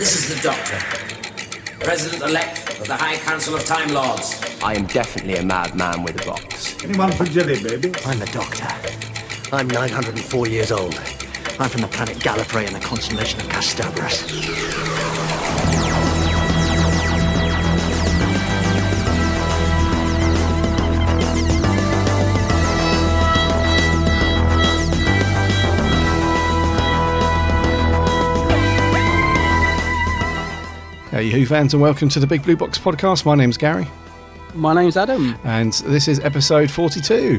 This is the Doctor, President-elect of the High Council of Time Lords. I am definitely a madman with a box. Anyone for jelly, baby? I'm the Doctor. I'm 904 years old. I'm from the planet Gallifrey in the constellation of Castabras. Hey Who fans, and welcome to the Big Blue Box podcast. My name's Gary. My name's Adam. And this is episode 42.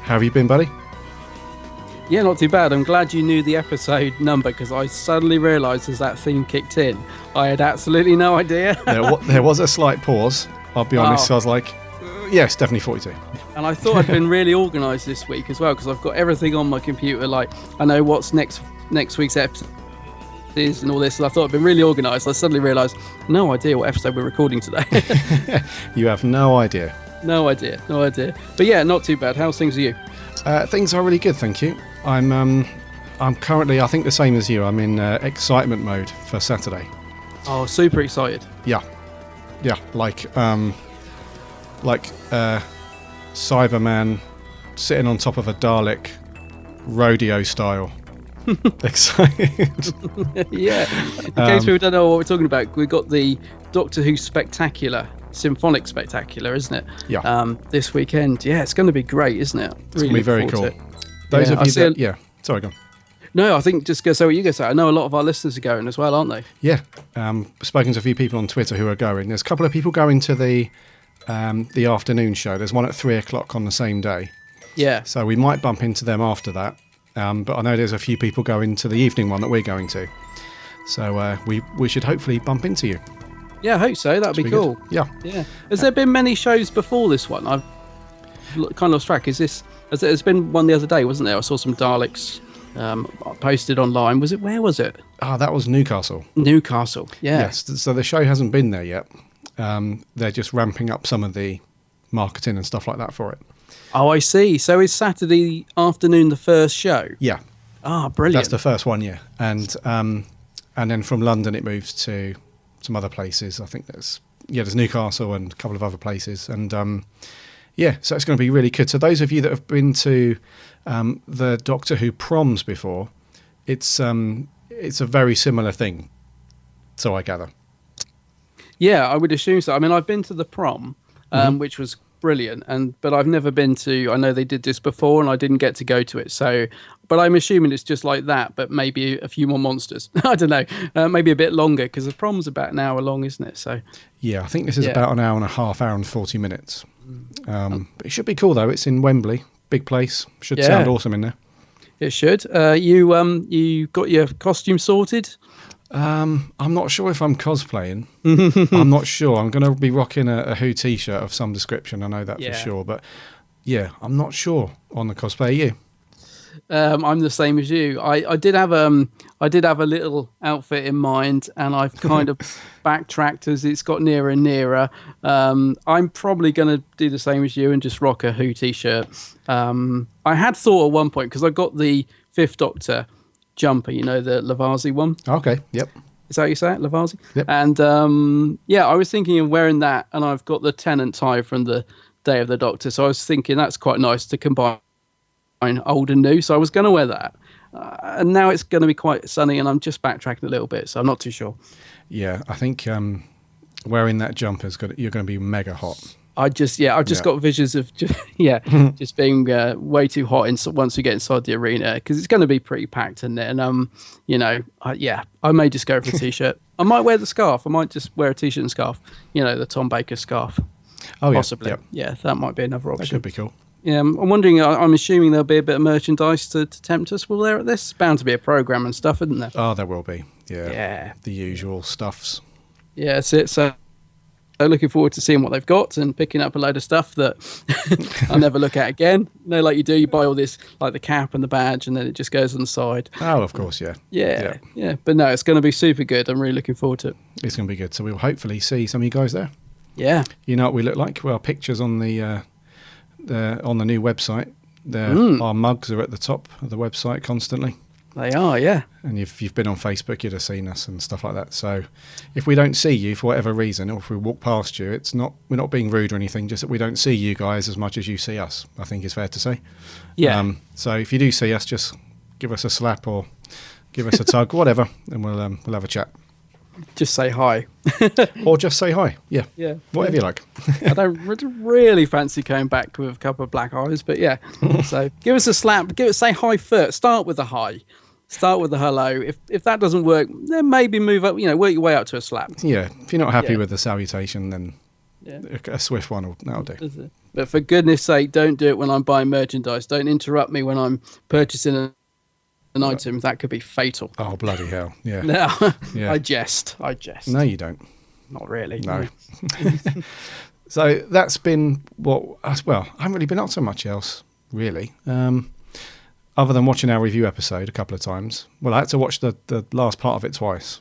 How have you been, buddy? Yeah, not too bad. I'm glad you knew the episode number because I suddenly realised as that theme kicked in, I had absolutely no idea. There was a slight pause, I'll be honest. So I was like, yes, definitely 42. And I thought I'd been really organised this week as well because I've got everything on my computer. Like, I know what's next week's episode is and all this. And I thought I'd been really organised. I suddenly realised, no idea what episode we're recording today. You have no idea. No idea. But yeah, not too bad. How's things with you? Things are really good, thank you. I'm currently, I think the same as you. I'm in excitement mode for Saturday. Oh, super excited. Yeah, like Cyberman sitting on top of a Dalek, rodeo style. Excited. Yeah. In case people don't know what we're talking about, we've got the Doctor Who Spectacular, Symphonic Spectacular, isn't it? Yeah. This weekend. Yeah, it's going to be great, isn't it? It's going to be very cool. Those of you that... Sorry, go on. No, I think just go say what you guys say. I know a lot of our listeners are going as well, aren't they? Yeah. Spoken to a few people on Twitter who are going. There's a couple of people going to the afternoon show. There's one at 3:00 on the same day. Yeah. So we might bump into them after that. But I know there's a few people going to the evening one that we're going to. So we should hopefully bump into you. Yeah, I hope so. That'd be cool. Good. Yeah. Has there been many shows before this one? I've kind of lost track. There's been one the other day, wasn't there? I saw some Daleks posted online. Where was it? That was Newcastle. Newcastle, yeah. Yes, so the show hasn't been there yet. They're just ramping up some of the marketing and stuff like that for it. Oh, I see. So is Saturday afternoon the first show? Yeah. Brilliant. That's the first one, yeah. And then from London it moves to some other places. I think there's Newcastle and a couple of other places. And so it's going to be really good. So those of you that have been to the Doctor Who proms before, it's a very similar thing, so I gather. Yeah, I would assume so. I mean, I've been to the prom, which was brilliant, but I've never been to. I know they did this before, and I didn't get to go to it. So, but I'm assuming it's just like that, but maybe a few more monsters. I don't know, maybe a bit longer because the prom's about an hour long, isn't it? So, yeah, I think this is about an hour and a half, hour and 40 minutes. But it should be cool though. It's in Wembley, big place. Should sound awesome in there. It should. You got your costume sorted? I'm not sure if I'm cosplaying. I'm not sure. I'm going to be rocking a Who t-shirt of some description. I know that for sure. But yeah, I'm not sure on the cosplay. Are you? I'm the same as you. I did have a little outfit in mind, and I've kind of backtracked as it's got nearer and nearer. I'm probably going to do the same as you and just rock a Who t-shirt. I had thought at one point because I got the Fifth Doctor jumper, the Lavazzi one. Okay, yep. Is that how you say it, Lavazzi? Yep. And I was thinking of wearing that, and I've got the Tennant tie from the Day of the Doctor, so I was thinking that's quite nice to combine old and new, so I was going to wear that. And now it's going to be quite sunny, and I'm just backtracking a little bit, so I'm not too sure. Yeah, I think wearing that jumper you're going to be mega hot. I've just got visions of just being way too hot once we get inside the arena because it's going to be pretty packed in there. And I may just go for a t-shirt. I might wear the scarf. I might just wear a t-shirt and scarf. The Tom Baker scarf. Oh yeah, possibly. Yep. Yeah, that might be another option. That could be cool. Yeah, I'm wondering. I'm assuming there'll be a bit of merchandise to tempt us. Will there at this? Bound to be a program and stuff, isn't there? Oh, there will be. Yeah. The usual stuffs. Yeah, that's it. So looking forward to seeing what they've got and picking up a load of stuff that I'll never look at again. Like you do, you buy all this, like the cap and the badge, and then it just goes on the side. Oh, of course, yeah. Yeah. But no, it's going to be super good. I'm really looking forward to it. It's going to be good. So we'll hopefully see some of you guys there. Yeah. You know what we look like? Well, pictures on the on the new website. Our mugs are at the top of the website constantly. They are, yeah. And if you've been on Facebook, you'd have seen us and stuff like that. So if we don't see you for whatever reason, or if we walk past you, we're not being rude or anything, just that we don't see you guys as much as you see us, I think is fair to say. Yeah. So if you do see us, just give us a slap or give us a tug, whatever, and we'll have a chat. Just say hi. Or just say hi. Yeah. Yeah. Whatever you like. I don't really fancy coming back with a couple of black eyes, but yeah. So give us a slap. Say hi first. Start with a hi. Start with a hello. If that doesn't work, then maybe move up. Work your way up to a slap. Yeah. If you're not happy with the salutation, then a swift one that'll do. But for goodness sake, don't do it when I'm buying merchandise. Don't interrupt me when I'm purchasing an item. That could be fatal. Oh, bloody hell. Yeah. No, Yeah. I jest. No, you don't. Not really. No. So that's been I haven't really been up to much else, really. Other than watching our review episode a couple of times. Well, I had to watch the last part of it twice.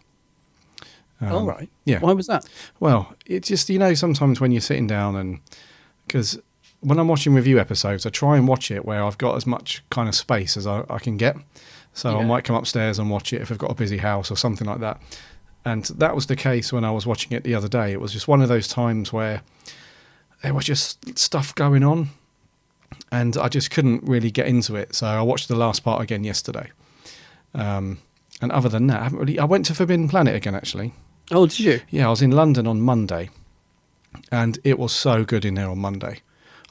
All right. Yeah. Why was that? Well, it's just, sometimes when you're sitting down because when I'm watching review episodes, I try and watch it where I've got as much kind of space as I can get. So I might come upstairs and watch it if I've got a busy house or something like that. And that was the case when I was watching it the other day. It was just one of those times where there was just stuff going on and I just couldn't really get into it. So I watched the last part again yesterday. And other than that, I went to Forbidden Planet again, actually. Oh, did you? Yeah, I was in London on Monday and it was so good in there on Monday.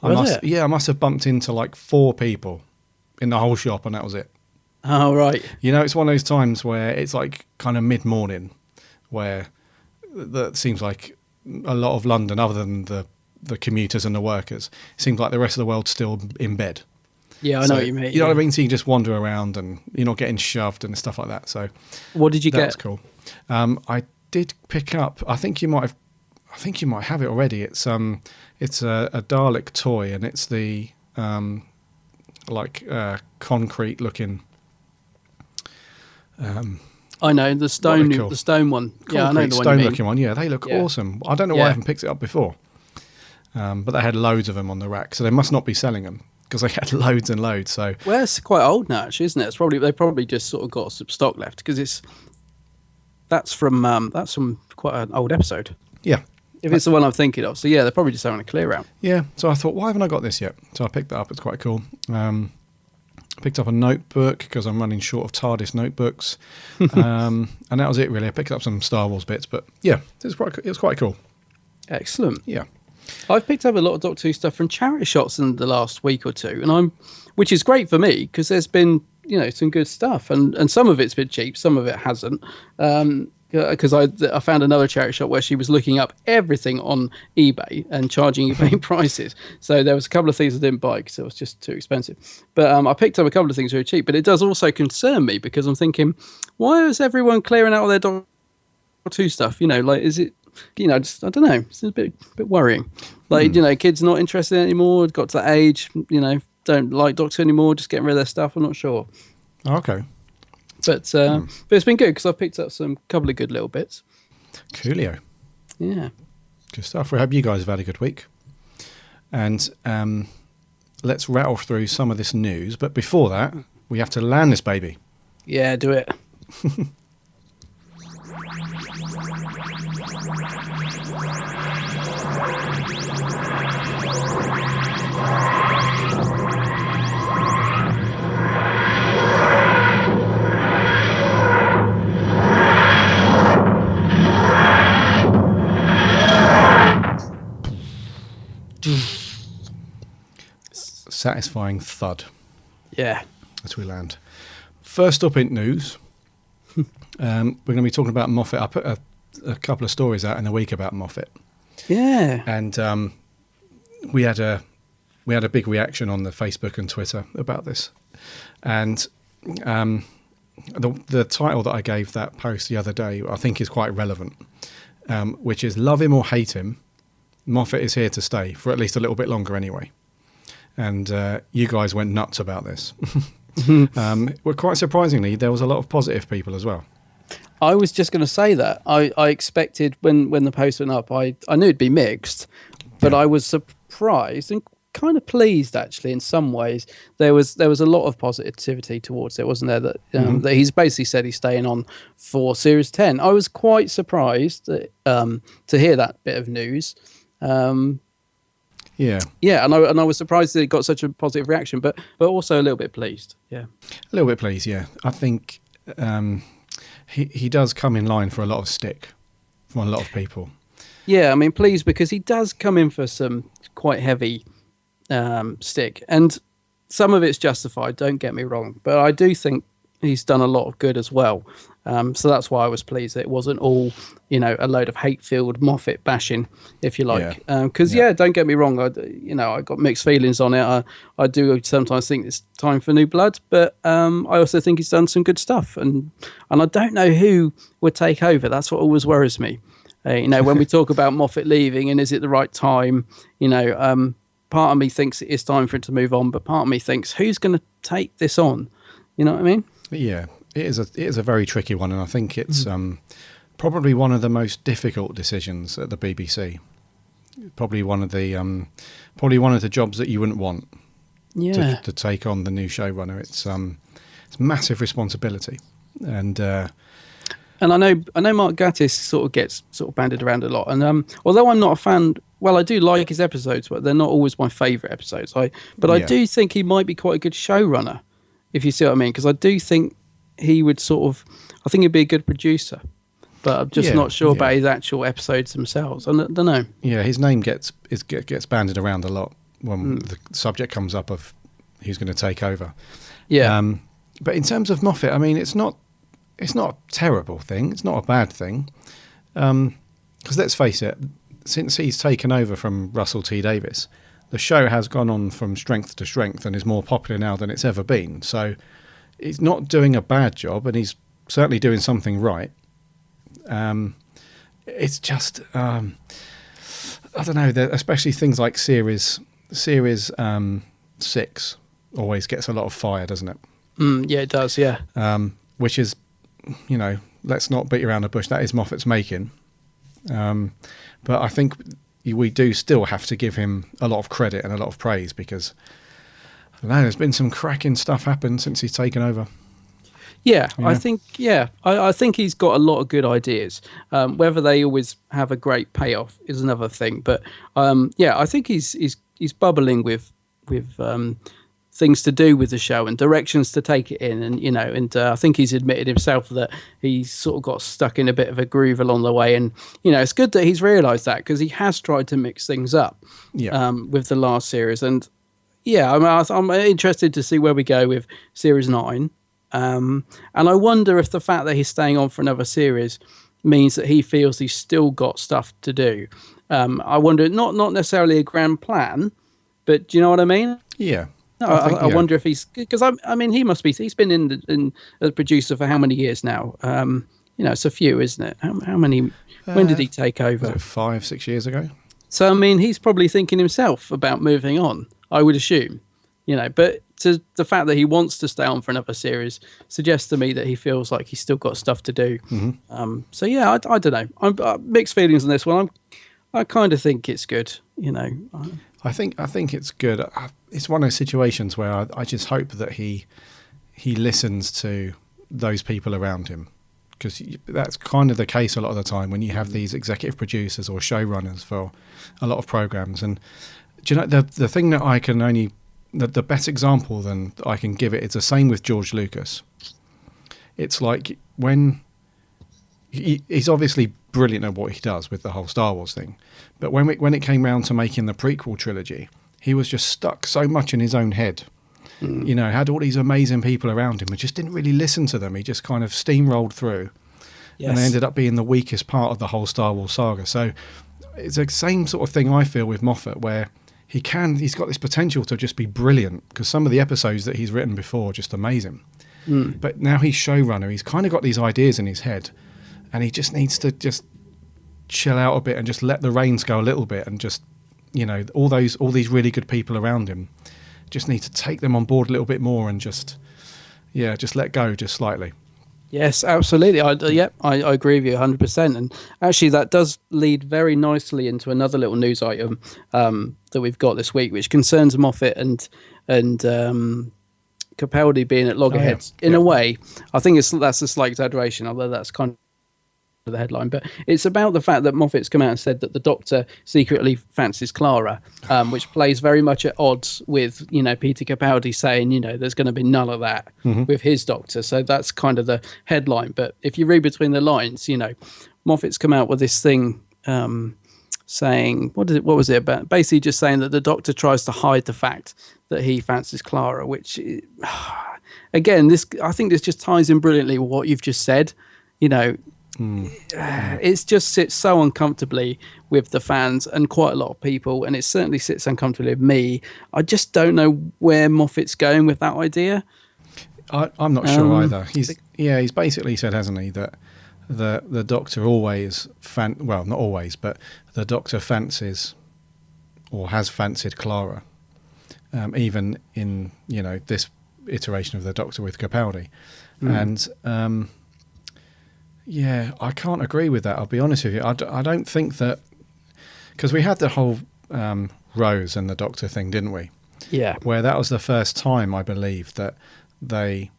I must have bumped into like 4 people in the whole shop and that was it. Oh, right. It's one of those times where it's like kind of mid-morning where that seems like a lot of London, other than the commuters and the workers, seems like the rest of the world's still in bed. Yeah, I know what you mean. You know what I mean? So you just wander around and you're not getting shoved and stuff like that. So what did you get? That's cool. I did pick up, I think you might have it already. It's a Dalek toy and it's the concrete looking I know the stone one. Yeah, I know the one. Stone looking one. Yeah, they look awesome. I don't know why I haven't picked it up before, but they had loads of them on the rack, so they must not be selling them because they had loads and loads. So it's quite old now, actually, isn't it? They probably just sort of got some stock left because that's from quite an old episode. Yeah, if it's the one I'm thinking of. So yeah, they're probably just having a clear out. Yeah. So I thought, why haven't I got this yet? So I picked that up. It's quite cool. Picked up a notebook because I'm running short of TARDIS notebooks, and that was it really. I picked up some Star Wars bits, but yeah, it was quite cool. Excellent. Yeah, I've picked up a lot of Doctor Who stuff from charity shops in the last week or two, which is great for me because there's been some good stuff, and some of it's been cheap, some of it hasn't. Because I found another charity shop where she was looking up everything on eBay and charging eBay prices. So there was a couple of things I didn't buy because it was just too expensive. But I picked up a couple of things very cheap. But it does also concern me because I'm thinking, why is everyone clearing out all their Doctor Who stuff? Is it, just, I don't know. It's a bit worrying. Kids not interested anymore. Got to that age, don't like Doctor Who anymore. Just getting rid of their stuff. I'm not sure. Okay. But it's been good because I've picked up some couple of good little bits. Coolio. Yeah. Good stuff. We hope you guys have had a good week. And let's rattle through some of this news. But before that, we have to land this baby. Yeah, do it. Satisfying thud. Yeah. As we land. First up in news, we're going to be talking about Moffat. I put a couple of stories out in the week about Moffat. Yeah. And we had a big reaction on the Facebook and Twitter about this. And the title that I gave that post the other day, I think is quite relevant, which is Love Him or Hate Him, Moffat is here to stay for at least a little bit longer anyway. And you guys went nuts about this. Well, quite surprisingly, there was a lot of positive people as well. I was just going to say that. I expected when the post went up, I knew it'd be mixed, but I was surprised and kind of pleased actually. In some ways, there was a lot of positivity towards it, wasn't there? That that he's basically said he's staying on for series 10. I was quite surprised that, to hear that bit of news. Yeah, and I was surprised that it got such a positive reaction, but also a little bit pleased. Yeah, a little bit pleased. Yeah, I think he does come in line for a lot of stick from a lot of people. Yeah, I mean, pleased because he does come in for some quite heavy stick, and some of it's justified. Don't get me wrong, but I do think he's done a lot of good as well. So that's why I was pleased that it wasn't all, a load of hate-filled Moffat bashing, if you like. Because don't get me wrong, I got mixed feelings on it. I do sometimes think it's time for new blood, but I also think he's done some good stuff, and I don't know who would take over. That's what always worries me. When we talk about Moffat leaving and is it the right time, part of me thinks it is time for it to move on, but part of me thinks who's going to take this on? You know what I mean? Yeah, it is a very tricky one, and I think it's probably one of the most difficult decisions at the BBC. Probably one of the jobs that you wouldn't want to take on the new showrunner. It's massive responsibility, and I know Mark Gatiss sort of gets bandied around a lot, and although I'm not a fan. Well, I do like his episodes, but they're not always my favourite episodes. I do think he might be quite a good showrunner, if you see what I mean, because I do think he would I think he'd be a good producer, but I'm just not sure about his actual episodes themselves. I don't know. Yeah, his name gets bandied around a lot when the subject comes up of who's going to take over. Yeah. But in terms of Moffat, I mean, it's not a terrible thing. It's not a bad thing. Because let's face it, since he's taken over from Russell T Davies, the show has gone on from strength to strength and is more popular now than it's ever been. So he's not doing a bad job, and he's certainly doing something right. It's just, I don't know, especially things like series 6 always gets a lot of fire, doesn't it? Yeah, it does, yeah. Which is, let's not beat around the bush. That is Moffat's making. But I think we do still have to give him a lot of credit and a lot of praise because, I don't know, there's been some cracking stuff happen since he's taken over. Yeah, I think I think he's got a lot of good ideas. Whether they always have a great payoff is another thing. But I think he's bubbling with things to do with the show and directions to take it in, and I think he's admitted himself that he's sort of got stuck in a bit of a groove along the way, and it's good that he's realised that because he has tried to mix things up with the last series, and I'm interested to see where we go with series 9. And I wonder if the fact that he's staying on for another series means that he feels he's still got stuff to do. I wonder, not necessarily a grand plan, but do you know what I mean? Yeah. No, I wonder if he's, because I mean, he must be. He's been in as a producer for how many years now? It's a few, isn't it? How many? When did he take over? Was it 5-6 years ago? So I mean, he's probably thinking himself about moving on. I would assume, but to the fact that he wants to stay on for another series suggests to me that he feels like he's still got stuff to do. Mm-hmm. I don't know. I'm mixed feelings on this one. I kind of think it's good. I think it's good. It's one of those situations where I just hope that he listens to those people around him, because that's kind of the case a lot of the time when you have these executive producers or showrunners for a lot of programs. And do you know the thing that I can only the best example then I can give it is the same with George Lucas. It's like when he's obviously brilliant at what he does with the whole Star Wars thing, but when it came round to making the prequel trilogy, he was just stuck so much in his own head. Had all these amazing people around him and just didn't really listen to them. He just kind of steamrolled through. Yes. And they ended up being the weakest part of the whole Star Wars saga. So it's the same sort of thing I feel with Moffat, where he's got this potential to just be brilliant, because some of the episodes that he's written before are just amazing. But now he's showrunner, he's kind of got these ideas in his head, and he just needs to just chill out a bit and just let the reins go a little bit, and just all these really good people around him just need to take them on board a little bit more and just let go just slightly. Yes, absolutely. I agree with you 100%. And actually, that does lead very nicely into another little news item that we've got this week, which concerns Moffat and Capaldi being at loggerheads. In a way, I think that's a slight exaggeration, although that's kind of the headline. But it's about the fact that Moffat's come out and said that the Doctor secretly fancies Clara, which plays very much at odds with, Peter Capaldi saying, there's going to be none of that with his Doctor. So that's kind of the headline. But if you read between the lines, Moffat's come out with this thing saying, what was it about? Basically just saying that the Doctor tries to hide the fact that he fancies Clara, which, again, I think this just ties in brilliantly with what you've just said. It just sits so uncomfortably with the fans and quite a lot of people, and it certainly sits uncomfortably with me. I just don't know where Moffat's going with that idea. I'm not sure either. He's basically said, hasn't he, that the Doctor always not always, but the Doctor fancies or has fancied Clara, even in this iteration of the Doctor with Capaldi, and. Yeah, I can't agree with that. I'll be honest with you. I don't think that, because we had the whole Rose and the Doctor thing, didn't we? Yeah. Where that was the first time, I believe, that they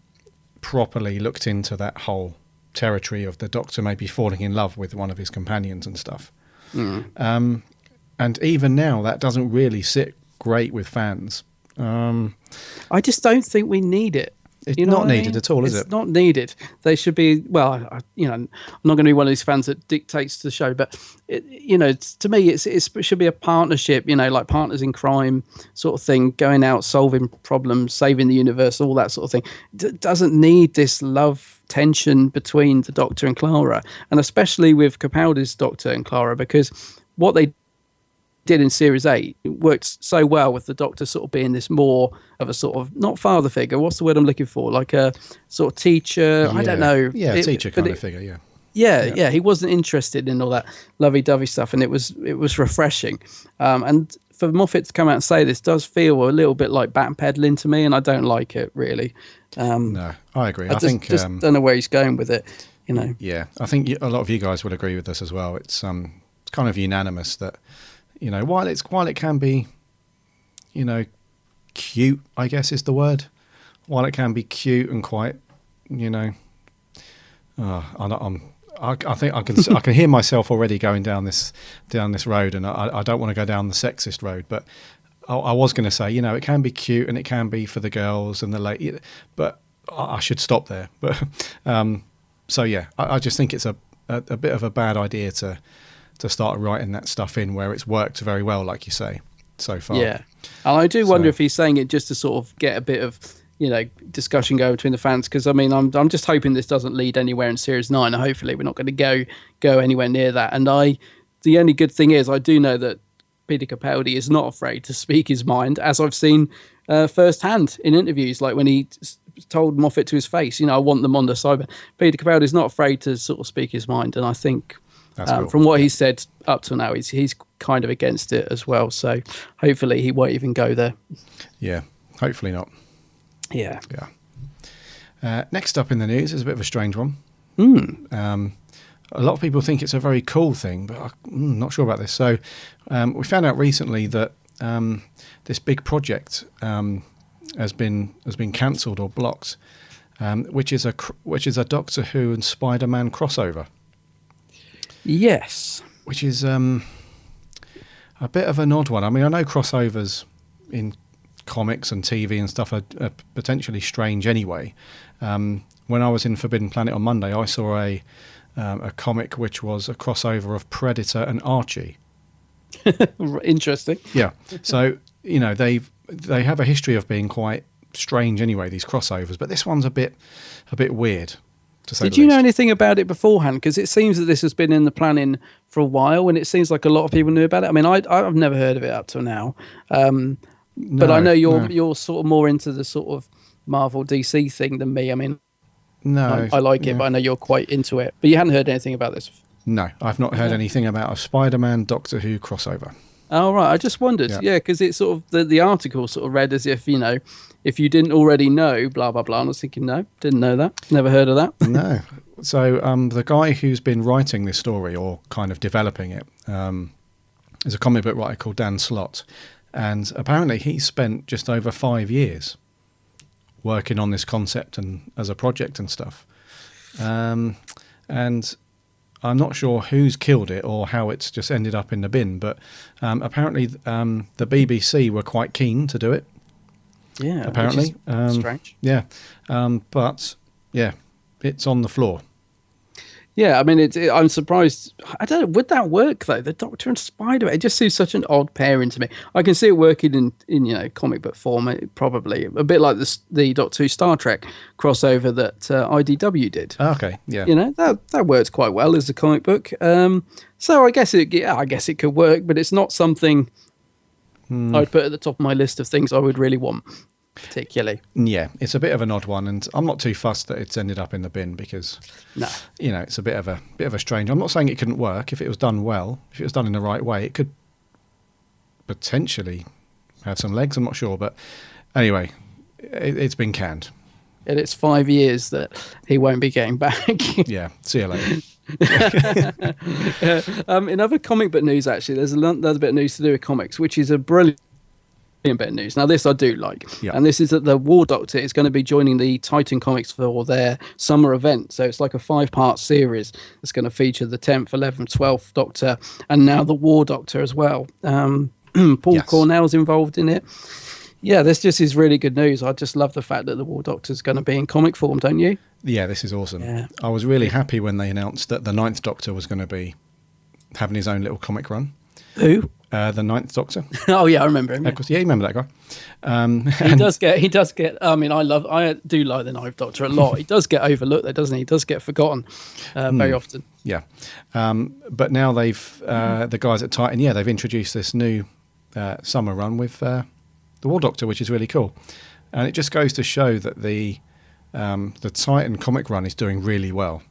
properly looked into that whole territory of the Doctor maybe falling in love with one of his companions and stuff. And even now, that doesn't really sit great with fans. I just don't think we need it. It's not needed at all, is it? It's not needed. They should be, I'm not going to be one of these fans that dictates the show, but, to me, it should be a partnership, like partners in crime sort of thing, going out, solving problems, saving the universe, all that sort of thing. It doesn't need this love tension between the Doctor and Clara, and especially with Capaldi's Doctor and Clara, because what they did in series 8, it worked so well with the Doctor sort of being this more of a sort of, not father figure, what's the word I'm looking for, like a sort of teacher, I don't know, teacher kind of figure. Yeah, he wasn't interested in all that lovey-dovey stuff, and it was refreshing, and for Moffat to come out and say this does feel a little bit like backpedaling to me, and I don't like it really. No, I agree. I think just don't know where he's going with it. Yeah, I think a lot of you guys will agree with this as well. It's kind of unanimous that, while it can be, cute, I guess is the word. While it can be cute and quite, I think I can hear myself already going down this road, and I don't want to go down the sexist road. But I was going to say, it can be cute and it can be for the girls and the lady, but I should stop there. But so yeah, I just think it's a bit of a bad idea to start writing that stuff in where it's worked very well, like you say, so far. Yeah, and I do wonder if he's saying it just to sort of get a bit of discussion going between the fans, because I'm just hoping this doesn't lead anywhere in series 9. Hopefully we're not going to go anywhere near that. And the only good thing is I do know that Peter Capaldi is not afraid to speak his mind, as I've seen firsthand in interviews, like when he told Moffat to his face, I want them on the side. Peter Capaldi is not afraid to sort of speak his mind, and I think cool. From what he said up to now, he's kind of against it as well. So hopefully he won't even go there. Yeah, hopefully not. Yeah. Next up in the news is a bit of a strange one. A lot of people think it's a very cool thing, but I'm not sure about this. So we found out recently that this big project has been cancelled or blocked, which is a Doctor Who and Spider-Man crossover. Yes. Which is a bit of an odd one. I mean, I know crossovers in comics and TV and stuff are potentially strange anyway. When I was in Forbidden Planet on Monday, I saw a comic which was a crossover of Predator and Archie. Interesting. Yeah. So, they have a history of being quite strange anyway, these crossovers, but this one's a bit weird. Did you know anything about it beforehand? Because it seems that this has been in the planning for a while, and it seems like a lot of people knew about it. I mean, I've never heard of it up till now, but I know you're sort of more into the sort of Marvel DC thing than me. I mean, no, I like it, but I know you're quite into it. But you hadn't heard anything about this? No, I've not heard anything about a Spider-Man Doctor Who crossover. Oh right, I just wondered. Yeah. Yeah, because it's sort of the article sort of read as if if you didn't already know, blah blah blah. And I was thinking, no, didn't know that, never heard of that. No. So the guy who's been writing this story or kind of developing it is a comic book writer called Dan Slott, and apparently he spent just over 5 years working on this concept and as a project and stuff. And I'm not sure who's killed it or how it's just ended up in the bin, but apparently the BBC were quite keen to do it. Yeah, Apparently, which is strange. Yeah, but yeah, it's on the floor. Yeah, I mean, I'm surprised. I don't know. Would that work though? The Doctor and Spider. It just seems such an odd pairing to me. I can see it working in comic book form, probably a bit like the Doctor Who Star Trek crossover that IDW did. Okay, yeah, that works quite well as a comic book. So I guess it could work, but it's not something I'd put at the top of my list of things I would really want. Particularly, yeah, it's a bit of an odd one, and I'm not too fussed that it's ended up in the bin because, no, it's a bit of a strange. I'm not saying it couldn't work if it was done well, if it was done in the right way. It could potentially have some legs. I'm not sure, but anyway, it's been canned. And it's 5 years that he won't be getting back. Yeah, see you later. In other comic book news, actually, there's a bit of news to do with comics, which is a brilliant bit of news. Now, this I do like, and this is that the War Doctor is going to be joining the Titan Comics for their summer event. So it's like a 5-part series that's going to feature the 10th, 11th, 12th Doctor, and now the War Doctor as well. Paul Cornell's involved in it. Yeah, this just is really good news. I just love the fact that the War Doctor's going to be in comic form, don't you? Yeah, this is awesome. Yeah. I was really happy when they announced that the 9th Doctor was going to be having his own little comic run. Who? The 9th Doctor. Oh yeah, I remember him. Yeah, you remember that guy. He does get. I mean, I do like the 9th Doctor a lot. He does get overlooked, though, doesn't he? He does get forgotten very often. Yeah, but now they've the guys at Titan. Yeah, they've introduced this new summer run with the War Doctor, which is really cool, and it just goes to show that the Titan comic run is doing really well.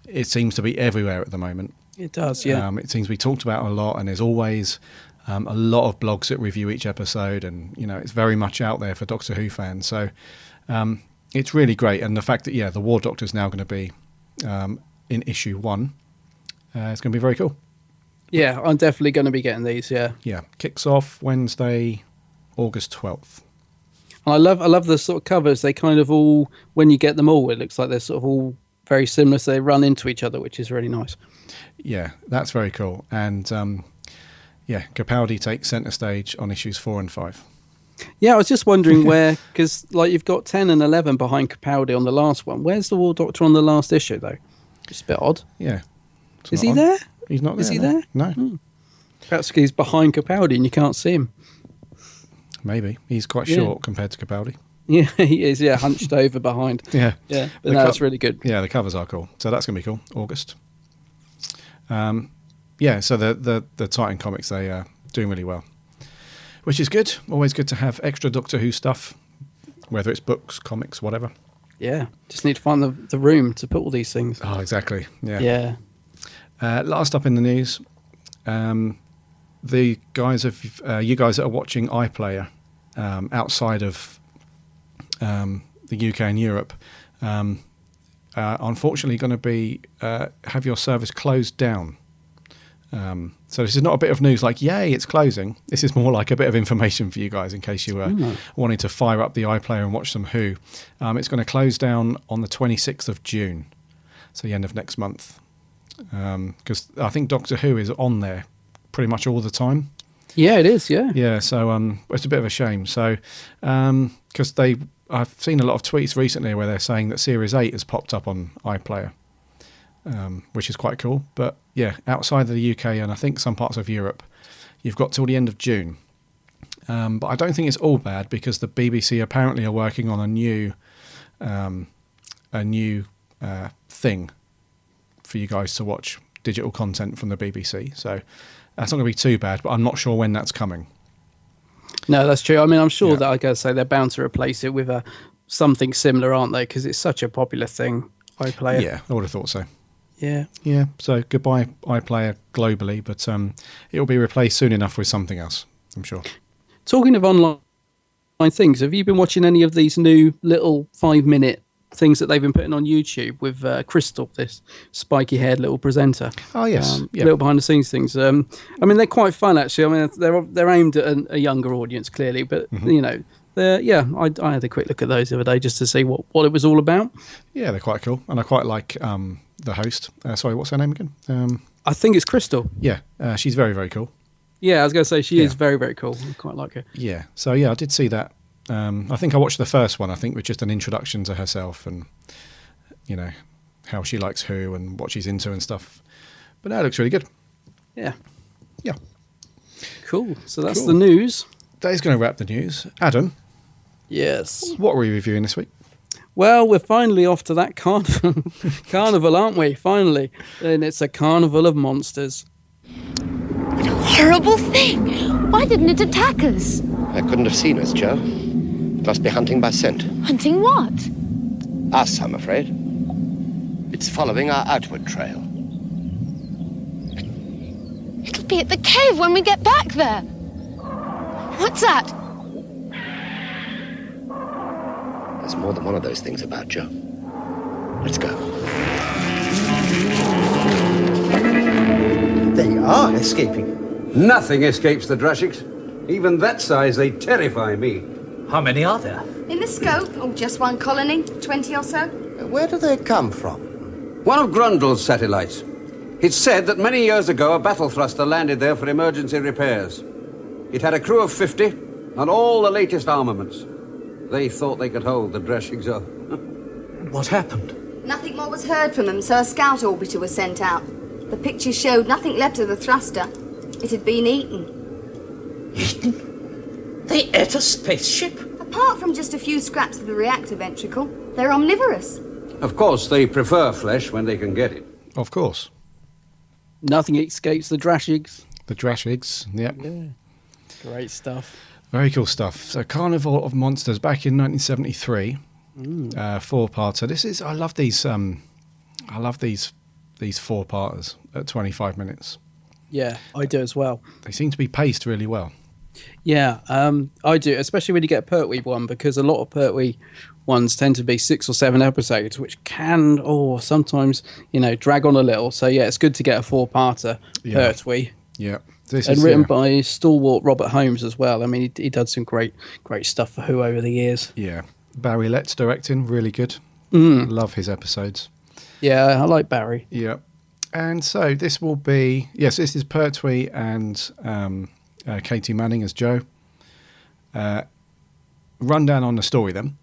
It seems to be everywhere at the moment. It does, yeah. It seems to be talked about a lot, and there's always a lot of blogs that review each episode, and it's very much out there for Doctor Who fans. So it's really great, and the fact that the War Doctor is now going to be in issue 1, it's going to be very cool. Yeah, I'm definitely going to be getting these. Yeah, yeah. Kicks off Wednesday, August 12th. And I love the sort of covers. They kind of all, when you get them all, it looks like they're sort of all very similar. So they run into each other, which is really nice. Yeah, that's very cool. And Capaldi takes centre stage on issues 4 and 5. Yeah, I was just wondering where, because you've got 10 and 11 behind Capaldi on the last one. Where's the War Doctor on the last issue, though? Just a bit odd. Yeah. Is he there? He's not there. Is he there? No. Perhaps he's behind Capaldi and you can't see him. Maybe. He's quite short compared to Capaldi. Yeah, he is. Yeah, hunched over behind. Yeah. Yeah, but that's really good. Yeah, the covers are cool. So that's going to be cool. August. So the Titan comics, they are doing really well, which is good. Always good to have extra Doctor Who stuff, whether it's books, comics, whatever. Yeah, just need to find the room to put all these things. Oh, exactly. Yeah. Yeah. Last up in the news, the guys you guys that are watching iPlayer outside of the UK and Europe, unfortunately going to be have your service closed down. So this is not a bit of news like, yay, it's closing. This is more like a bit of information for you guys in case you were wanting to fire up the iPlayer and watch some Who. It's going to close down on the 26th of June, so the end of next month. Because I think Doctor Who is on there pretty much all the time. Yeah, it is, yeah. Yeah, so it's a bit of a shame. So, because I've seen a lot of tweets recently where they're saying that Series 8 has popped up on iPlayer, which is quite cool. But yeah, outside of the UK and I think some parts of Europe, you've got till the end of June. But I don't think it's all bad because the BBC apparently are working on a new thing for you guys to watch digital content from the BBC. So that's not going to be too bad, but I'm not sure when that's coming. No, that's true. I mean, I'm sure that, I gotta say, they're bound to replace it with something similar, aren't they? Because it's such a popular thing. iPlayer. Yeah, I would have thought so. Yeah. Yeah, so goodbye iPlayer globally, but it will be replaced soon enough with something else, I'm sure. Talking of online things, have you been watching any of these new little 5-minute things that they've been putting on YouTube with Crystal, this spiky-haired little presenter? Oh, yes. Yeah. Little behind-the-scenes things. I mean, they're quite fun, actually. I mean, they're aimed at a younger audience, clearly, but, you know, I had a quick look at those the other day just to see what it was all about. Yeah, they're quite cool. And I quite like the host. Sorry, what's her name again? I think it's Crystal. Yeah, she's very, very cool. Yeah, I was going to say she is very, very cool. I quite like her. Yeah, so yeah, I did see that. I think I watched the first one, I think, with just an introduction to herself and, you know, how she likes who and what she's into and stuff. But that looks really good. Yeah. Yeah. Cool. So that's the news. That is going to wrap the news. Adam, Yes. what were we reviewing this week? Well, we're finally off to that carnival, aren't we? Finally. And it's a carnival of monsters. Horrible thing! Why didn't it attack us? I couldn't have seen us, Joe. It must be hunting by scent. Hunting what? Us, I'm afraid. It's following our outward trail. It'll be at the cave when we get back there. What's that? There's more than one of those things about, Joe. Let's go. They are escaping. Nothing escapes the Drashigs. Even that size, they terrify me. How many are there? In the scope, or just one colony, 20 or so? Where do they come from? One of Grundle's satellites. It's said that many years ago a battle thruster landed there for emergency repairs. It had a crew of 50 and all the latest armaments. They thought they could hold the Drashigs off. What happened? Nothing more was heard from them, so a scout orbiter was sent out. The pictures showed nothing left of the thruster. It had been eaten. Eaten? They ate a spaceship? Apart from just a few scraps of the reactor ventricle, they're omnivorous. Of course, they prefer flesh when they can get it. Of course. Nothing escapes the Drashigs. The Drashigs, yep. Yeah. Great stuff. Very cool stuff. So Carnival of Monsters back in 1973. 4-parter. I love these 4-parters at 25 minutes. Yeah, I do as well. They seem to be paced really well. Yeah, I do, especially when you get a Pertwee one, because a lot of Pertwee ones tend to be 6 or 7 episodes, which can, sometimes, drag on a little. So, yeah, it's good to get a 4-parter Pertwee. Yeah. And written by stalwart Robert Holmes as well. I mean, he did some great stuff for Who over the years. Yeah. Barry Lett's directing, really good. Love his episodes. Yeah, I like Barry. Yeah. And so this will be, this is Pertwee and Katie Manning as Joe. Rundown on the story then.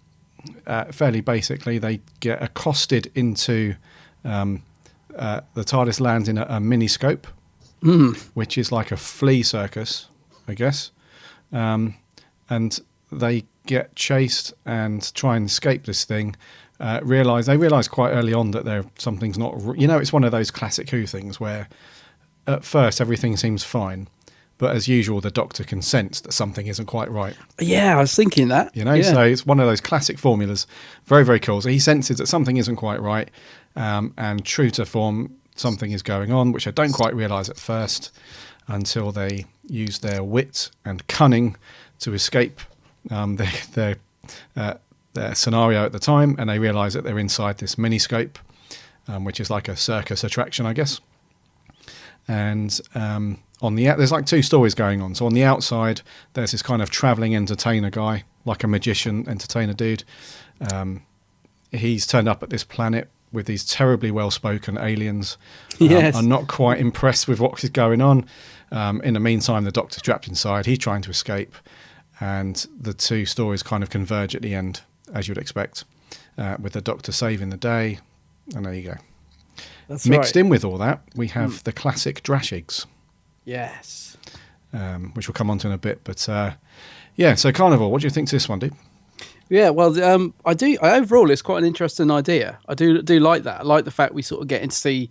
Fairly basically, they get accosted into the TARDIS lands in a miniscope, which is like a flea circus, I guess. And they get chased and try and escape this thing. They realise quite early on that something's not... it's one of those classic Who things where at first everything seems fine, but as usual, the Doctor can sense that something isn't quite right. Yeah, I was thinking that. So it's one of those classic formulas. Very, very cool. So he senses that something isn't quite right, and true to form, something is going on, which I don't quite realise at first until they use their wit and cunning to escape their scenario at the time, and they realise that they're inside this miniscope, which is like a circus attraction, I guess. And there's like 2 stories going on. So on the outside, there's this kind of travelling entertainer guy, like a magician entertainer dude. He's turned up at this planet with these terribly well-spoken aliens. Yes. I'm not quite impressed with what is going on. In the meantime, the Doctor's trapped inside. He's trying to escape. And the 2 stories kind of converge at the end, as you'd expect, with the Doctor saving the day. And there you go. That's Mixed right. in with all that, we have the classic Drashigs. Yes. Which we'll come on to in a bit. But so Carnival, what do you think to this one, dude? Yeah, well, overall, it's quite an interesting idea. I do like that. I like the fact we sort of getting to see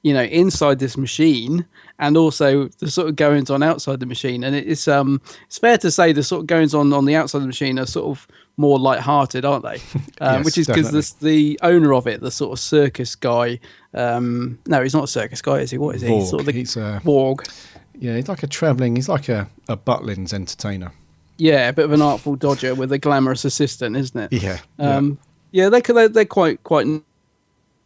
inside this machine, and also the sort of goings on outside the machine. And it's fair to say the sort of goings on the outside of the machine are sort of more light-hearted, aren't they? Yes, which is because the owner of it, the sort of circus guy, no, he's not a circus guy, is he? What is he? Vorg. Sort of the He's a Vorg. Yeah, he's like a Butlins entertainer. Yeah, a bit of an artful dodger with a glamorous assistant, isn't it? Yeah. Yeah, they're quite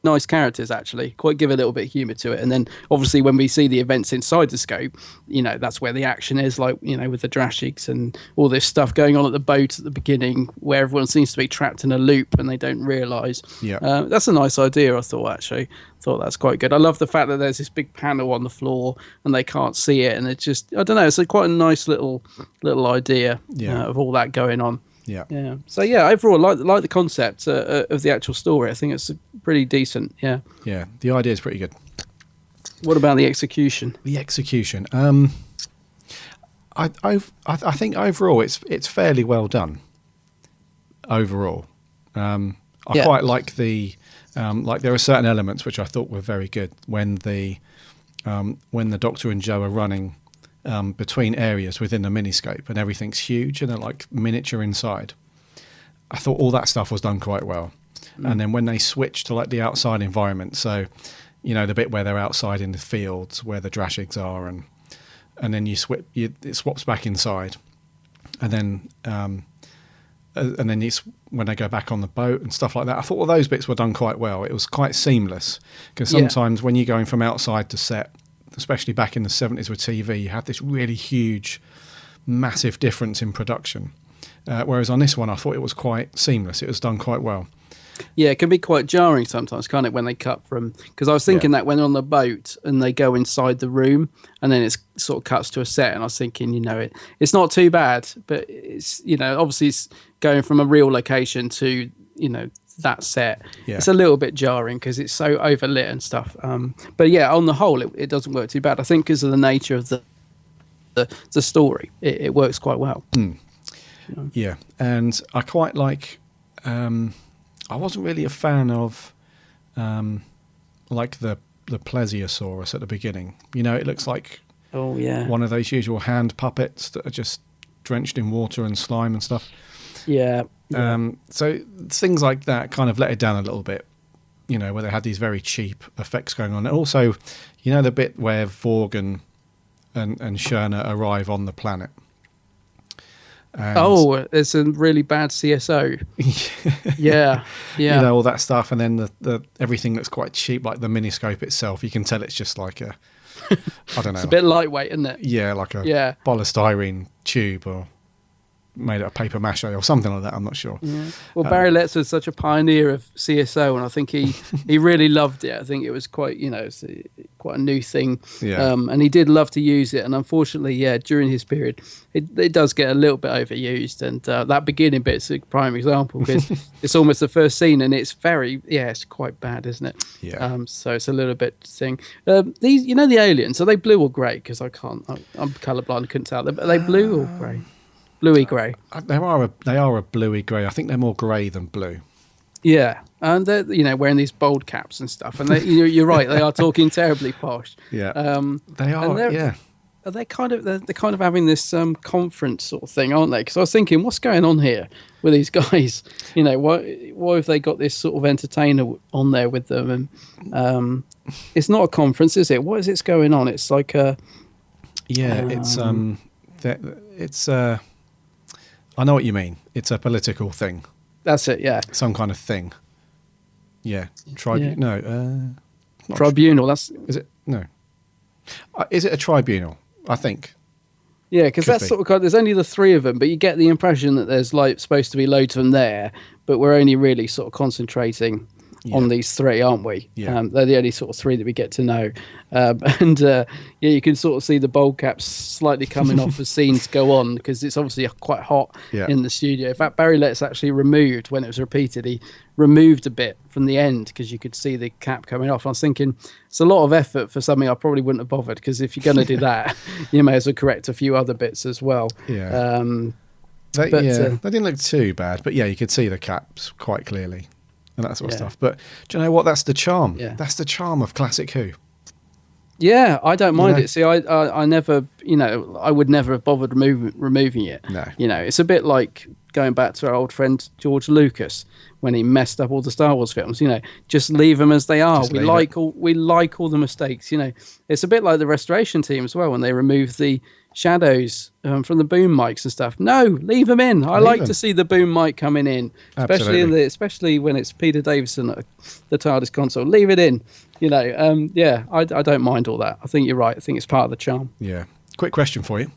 nice characters, actually. Quite give a little bit of humour to it. And then obviously when we see the events inside the scope, that's where the action is, like, with the Drashigs and all this stuff going on at the boat at the beginning, where everyone seems to be trapped in a loop and they don't realise. Yeah. That's a nice idea, I thought, actually. Thought that's quite good. I love the fact that there's this big panel on the floor and they can't see it, and it's just, I don't know, it's quite a nice little idea of all that going on. Yeah. So overall, like the concept of the actual story. I think it's pretty decent. Yeah. Yeah. The idea is pretty good. What about the execution? The execution. I think overall it's fairly well done. Overall, I quite like the like there are certain elements which I thought were very good when the Doctor and Joe are running between areas within the miniscope and everything's huge and they're like miniature inside. I thought all that stuff was done quite well. And then when they switch to like the outside environment, so the bit where they're outside in the fields where the Drashigs are, and then it swaps back inside, and then when they go back on the boat and stuff like that. I thought all those bits were done quite well. It was quite seamless, because sometimes when you're going from outside to set, especially back in the 70s with TV, you had this really huge, massive difference in production. Whereas on this one, I thought it was quite seamless. It was done quite well. Yeah, it can be quite jarring sometimes, can't it, when they cut from... Because I was thinking that when on the boat and they go inside the room and then it sort of cuts to a set, and I was thinking, it's not too bad, but it's, obviously it's going from a real location to, that set. Yeah. It's a little bit jarring because it's so overlit and stuff. But yeah, on the whole, it doesn't work too bad. I think because of the nature of the story, it works quite well. Yeah, and I quite like... I wasn't really a fan of like the plesiosaurus at the beginning. It looks like one of those usual hand puppets that are just drenched in water and slime and stuff. Yeah. So things like that kind of let it down a little bit, where they had these very cheap effects going on. And also, the bit where Vorg and Shurna arrive on the planet. And it's a really bad CSO. Yeah. All that stuff, and then the everything that's quite cheap, like the miniscope itself. You can tell it's just like I don't know. It's a bit lightweight, isn't it? Yeah, like a polystyrene tube, or made out of paper mache or something like that. I'm not sure. Yeah. Well, Barry Letts was such a pioneer of CSO, and I think he really loved it. I think it was quite quite a new thing. Yeah. And he did love to use it. And unfortunately, during his period, it does get a little bit overused. And that beginning bit's a prime example, because it's almost the first scene, and it's it's quite bad, isn't it? Yeah. So it's a little bit thing. These, the aliens, are they blue or grey? Because I'm colourblind, I couldn't tell. Are they blue or grey? Bluey grey. They are a bluey grey. I think they're more grey than blue. Yeah, and they're wearing these bold caps and stuff. And you're right, they are talking terribly posh. Yeah, they are. Yeah, they're kind of having this conference sort of thing, aren't they? Because I was thinking, what's going on here with these guys? Why have they got this sort of entertainer on there with them? And it's not a conference, is it? What is it's going on? It's like a it's I know what you mean. It's a political thing. That's it, yeah. Some kind of thing. Yeah. Tribunal. Is it? No. Is it a tribunal? I think. Yeah, because that's sort of there's only the three of them, but you get the impression that there's supposed to be loads of them there, but we're only really sort of concentrating on these three, aren't we? Yeah. They're the only sort of three that we get to know. You can sort of see the bowl caps slightly coming off as scenes go on, because it's obviously quite hot in the studio. In fact, Barry Letts actually removed, when it was repeated, he removed a bit from the end because you could see the cap coming off. I was thinking, it's a lot of effort for something I probably wouldn't have bothered, because if you're going to do that, you may as well correct a few other bits as well. Yeah. They didn't look too bad, but you could see the caps quite clearly and that sort of stuff. But do you know what? That's the charm. Yeah. That's the charm of classic Who. Yeah, I don't mind know? it. See, I never, I would never have bothered removing it. No. It's a bit like going back to our old friend George Lucas when he messed up all the Star Wars films. Just leave them as they are. Just We leave like all the mistakes. It's a bit like the restoration team as well when they remove the shadows from the boom mics and stuff. No, leave them in. I like to see the boom mic coming in, especially when it's Peter Davison at the TARDIS console. Leave it in. I don't mind all that. I think you're right. I think it's part of the charm. Yeah. Quick question for you.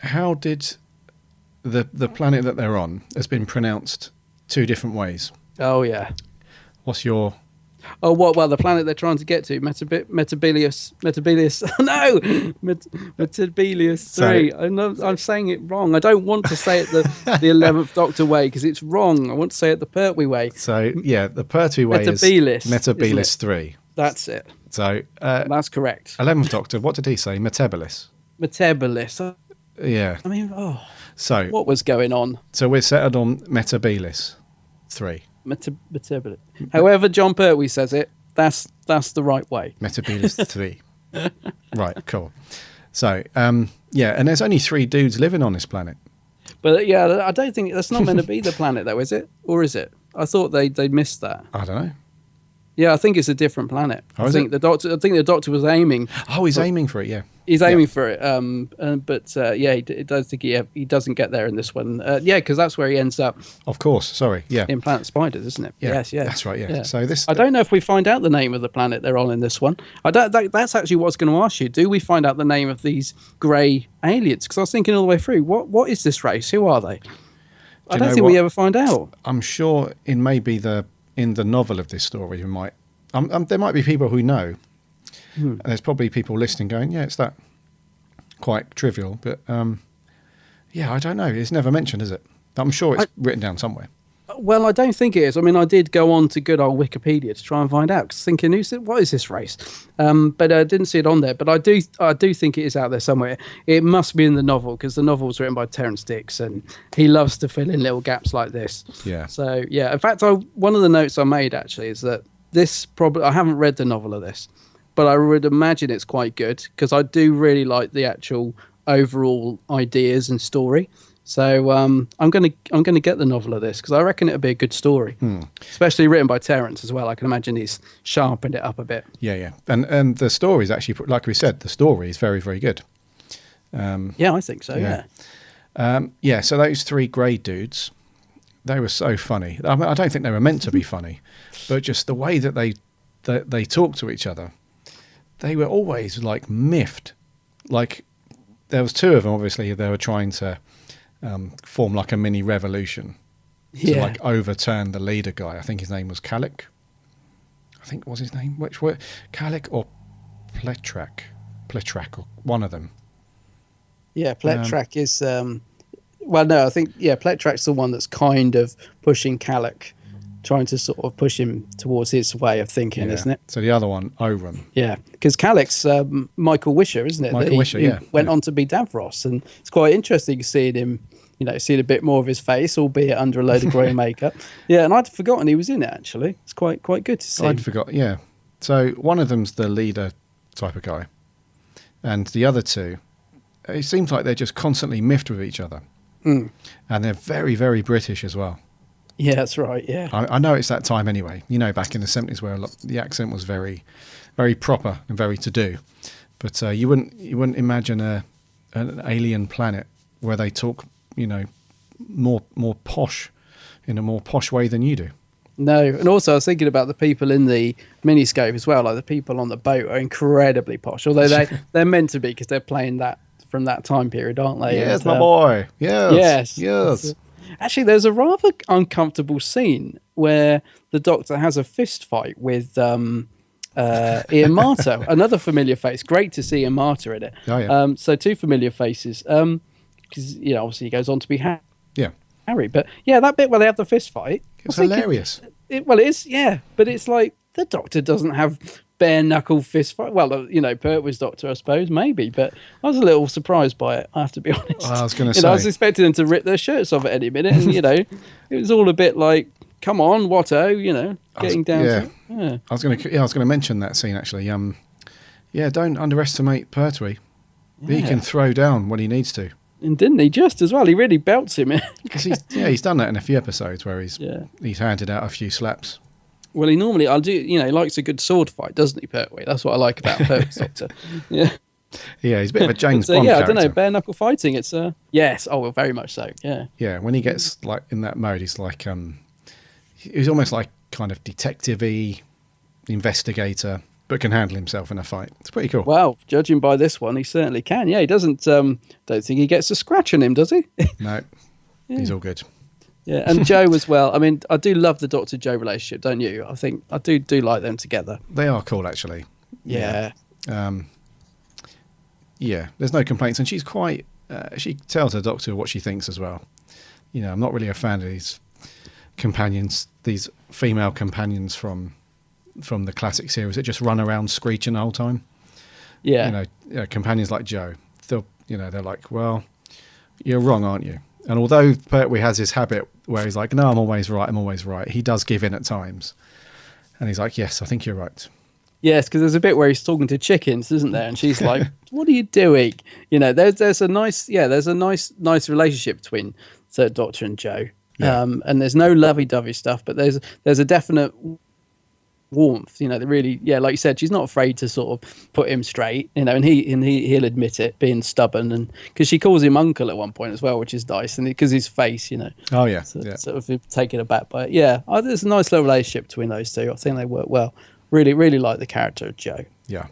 How did the planet that they're on has been pronounced two different ways? Oh yeah. What's your? Oh, what? Well, the planet they're trying to get to, Metabelius. No, Metabelius 3. I'm saying it wrong. I don't want to say it the 11th Doctor way because it's wrong. I want to say it the Pertwee way. So yeah, the Pertwee way is Metabelius 3. That's it. So that's correct. 11th Doctor. What did he say? Metabelus. Metabelus. Yeah. I mean, So what was going on? So we're settled on Metabelus 3. Metabelus. However John Pertwee says it, that's the right way. Metabelus 3. Right, cool. So, and there's only 3 dudes living on this planet. But yeah, I don't think that's not meant to be the planet though, is it? Or is it? I thought they missed that. I don't know. Yeah, I think it's a different planet. I think the Doctor was aiming. Oh, he's aiming for it, yeah. He's aiming for it. It does think he doesn't get there in this one. Because that's where he ends up. Of course, sorry, yeah. In Planet Spiders, isn't it? Yeah, yes, that's right, yeah. So this, I don't know if we find out the name of the planet they're on in this one. That's actually what I was going to ask you. Do we find out the name of these grey aliens? Because I was thinking all the way through, what is this race? Who are they? I don't think we ever find out. I'm sure in the novel of this story, we might. There might be people who know. And there's probably people listening going, yeah, it's that quite trivial. But, I don't know. It's never mentioned, is it? I'm sure it's written down somewhere. Well, I don't think it is. I mean, I did go on to good old Wikipedia to try and find out, cause thinking, what is this race? But I didn't see it on there. But I do think it is out there somewhere. It must be in the novel, because the novel was written by Terrance Dicks, and he loves to fill in little gaps like this. Yeah. So, yeah. In fact, one of the notes I made, actually, is that I haven't read the novel of this, but I would imagine it's quite good, because I do really like the actual overall ideas and story. So I'm gonna get the novel of this, because I reckon it'll be a good story, especially written by Terrance as well. I can imagine he's sharpened it up a bit. Yeah, and the story is actually, like we said, the story is very, very good. I think so. Yeah. So those 3 grey dudes, they were so funny. I mean, I don't think they were meant to be funny, but just the way that they talk to each other, they were always like miffed. Like there was 2 of them. Obviously, they were trying to form like a mini revolution to like overturn the leader guy. I think his name was Calic. I think was his name. Which were Calic or Pletrak, or one of them. Yeah, Pletrak is. Well, no, I think Pletrak's the one that's kind of pushing Calic, trying to sort of push him towards his way of thinking, isn't it? So the other one, Oram. Yeah, because Calic's Michael Wisher, isn't it? Michael Wisher, who went on to be Davros, and it's quite interesting seeing him, seeing a bit more of his face, albeit under a load of grey makeup. Yeah, and I'd forgotten he was in it, actually. It's quite good to see. I'd forgot, yeah. So one of them's the leader type of guy, and the other 2, it seems like they're just constantly miffed with each other. And they're very, very British as well. Yeah, that's right. Yeah, I know it's that time anyway. Back in the 70s, where the accent was very, very proper and very to do. But you wouldn't imagine an alien planet where they talk, more posh, in a more posh way than you do. No, and also I was thinking about the people in the miniscope as well. Like the people on the boat are incredibly posh, although they're meant to be, because they're playing that from that time period, aren't they? Yes, my boy. Yes. Actually, there's a rather uncomfortable scene where the Doctor has a fist fight with Ian Marter, another familiar face. Great to see Ian Marter in it. Oh, yeah. So 2 familiar faces, because obviously he goes on to be Harry. But yeah, that bit where they have the fist fight, it's hilarious. It is, yeah. But it's like the Doctor doesn't have bare knuckle fist fight. Well, Pertwee's Doctor, I suppose, maybe, but I was a little surprised by it, I have to be honest. I was going to say, I was expecting them to rip their shirts off at any minute, and it was all a bit like come on, Watto, getting down to it. Yeah. I was going to mention that scene actually. Don't underestimate Pertwee. Yeah. He can throw down when he needs to. And didn't he just as well? He really belts him. Because he's done that in a few episodes where he's handed out a few slaps. Well, he normally, he likes a good sword fight, doesn't he, Pertwee? That's what I like about Pertwee's Doctor. Yeah. Yeah, he's a bit of a James Bond I character. don't know, bare knuckle fighting. It's yes, well, very much so. Yeah. Yeah, when he gets like in that mode, he's like he's almost like kind of detective-y investigator, but can handle himself in a fight. It's pretty cool. Well, judging by this one, he certainly can. Yeah, he doesn't. Don't think he gets a scratch on him, does he? No, he's all good. Yeah, and Joe as well. I mean, I do love the Doctor Joe relationship, don't you? I think I do like them together. They are cool, actually. Yeah. Yeah, there's no complaints, and she's quite. She tells her Doctor what she thinks as well. I'm not really a fan of these companions, these female companions from the classic series that just run around screeching the whole time. Yeah. Companions like Joe, they're like, well, you're wrong, aren't you? And although Pertwee has this habit where he's like, no, I'm always right, he does give in at times. And he's like, yes, I think you're right. Yes, because there's a bit where he's talking to chickens, isn't there? And she's like, "What are you doing?" There's a nice relationship between Third Doctor and Joe. Yeah. And there's no lovey-dovey stuff, but there's a definite warmth. They really, like you said, she's not afraid to sort of put him straight. And he'll admit it, being stubborn, and because she calls him uncle at one point as well, which is nice, and because his face, Oh yeah, sort of taken aback by it. Yeah, there's a nice little relationship between those two. I think they work well. Really, really like the character of Joe. Yeah,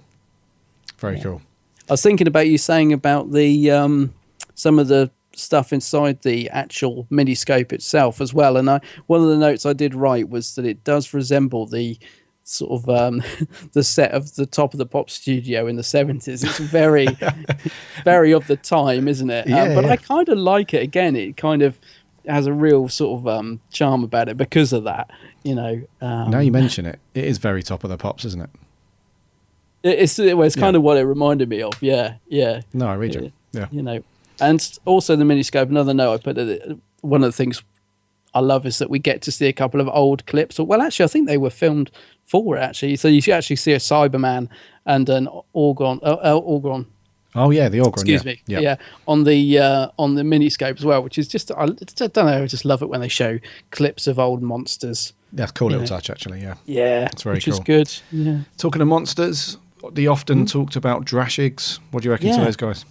very cool. I was thinking about you saying about the some of the stuff inside the actual miniscope itself as well. And one of the notes I did write was that it does resemble the sort of the set of the Top of the Pop studio in the 70s. It's very, very of the time, isn't it? But I kind of like it. Again, it kind of has a real sort of charm about it because of that. Now you mention it, it is very Top of the Pops, isn't it? It's kind of what it reminded me of. Yeah. No, I read it. Yeah. And also the miniscope. Another note I put that one of the things I love is that we get to see a couple of old clips. Well, actually, I think they were filmed for it. Actually, so you should actually see a Cyberman and an Orgon. Oh yeah, the Orgon. Excuse me. Yeah, on the miniscope as well, which is just I don't know. I just love it when they show clips of old monsters. That's a cool little touch, actually. Yeah, it's very which cool. Is good. Yeah. Talking of monsters, the often talked about Drashigs. What do you reckon to those guys?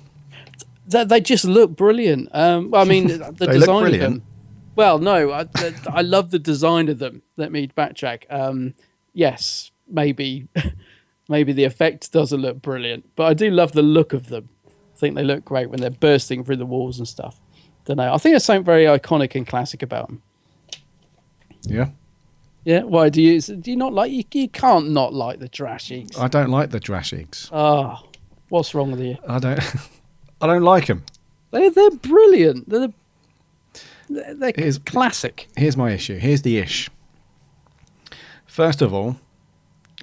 They just look brilliant. I mean, the design of them. Well, no, I love the design of them. Let me backtrack. Yes, maybe the effect doesn't look brilliant, but I do love the look of them. I think they look great when they're bursting through the walls and stuff. Don't know. I think there's something very iconic and classic about them. Yeah. Yeah. Why do you not like? You can't not like the Drashigs. I don't like the Drashigs. Oh, what's wrong with you? I don't like them. They're brilliant. They're classic. Here's my issue. Here's the ish. First of all,